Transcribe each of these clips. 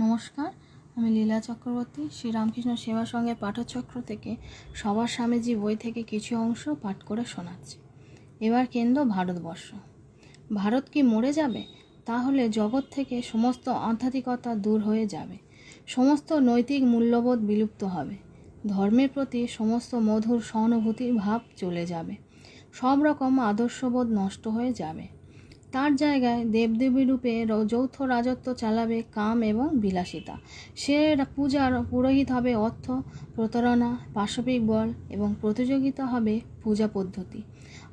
নমস্কার, আমি লীলা চক্রবর্তী শ্রীরামকৃষ্ণ সেবা সংঘের পাঠচক্র থেকে সবার স্বামীজি বই থেকে কিছু অংশ পাঠ করে শোনাচ্ছি। এবার কেন্দ্র ভারতবর্ষ। ভারত কি মরে যাবে? তাহলে জগৎ থেকে সমস্ত আধ্যাত্মিকতা দূর হয়ে যাবে, সমস্ত নৈতিক মূল্যবোধ বিলুপ্ত হবে, ধর্মের প্রতি সমস্ত মধুর সহানুভূতির ভাব চলে যাবে, সব রকম আদর্শবোধ নষ্ট হয়ে যাবে। তার জায়গায় দেবদেবী রূপে যৌথ রাজত্ব চালাবে কাম এবং বিলাসিতা। সে পূজার পুরোহিত হবে অর্থ, প্রতারণা, পাশবিক বল এবং প্রতিযোগিতা হবে পূজা পদ্ধতি,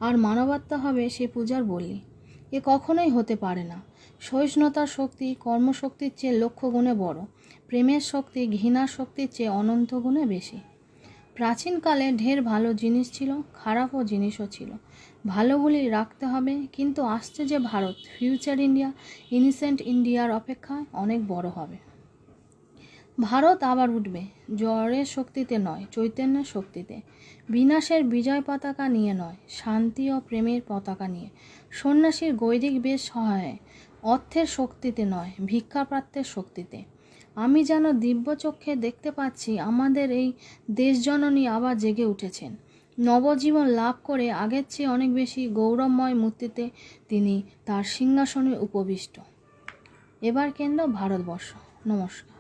আর মানবাত্মা হবে সে পূজার বলি। এ কখনোই হতে পারে না। সহিষ্ণুতার শক্তি কর্মশক্তির চেয়ে লক্ষ গুণে বড়, প্রেমের শক্তি ঘৃণার শক্তির চেয়ে অনন্ত গুণে বেশি। প্রাচীনকালে ঢের ভালো জিনিস ছিল, খারাপও জিনিসও ছিল। ভালোগুলি রাখতে হবে, কিন্তু আসছে যে ভারত, ফিউচার ইন্ডিয়া, ইনিসেন্ট ইন্ডিয়ার অপেক্ষা অনেক বড় হবে। ভারত আবার উঠবে, জ্বরের শক্তিতে নয়, চৈতন্যের শক্তিতে। বিনাশের বিজয় পতাকা নিয়ে নয়, শান্তি ও প্রেমের পতাকা নিয়ে। সন্ন্যাসীর গৈরিক বেশ সহায়, অর্থের শক্তিতে নয়, ভিক্ষাপ্রাপ্তের শক্তিতে। আমি যেন দিব্য চক্ষে দেখতে পাচ্ছি আমাদের এই দেশজননী আবার জেগে উঠেছেন, নবজীবন লাভ করে আগের চেয়ে অনেক বেশি গৌরবময় মূর্তিতে তিনি তার সিংহাসনে উপবিষ্ট। এবার কেন্দ্র ভারতবর্ষ। নমস্কার।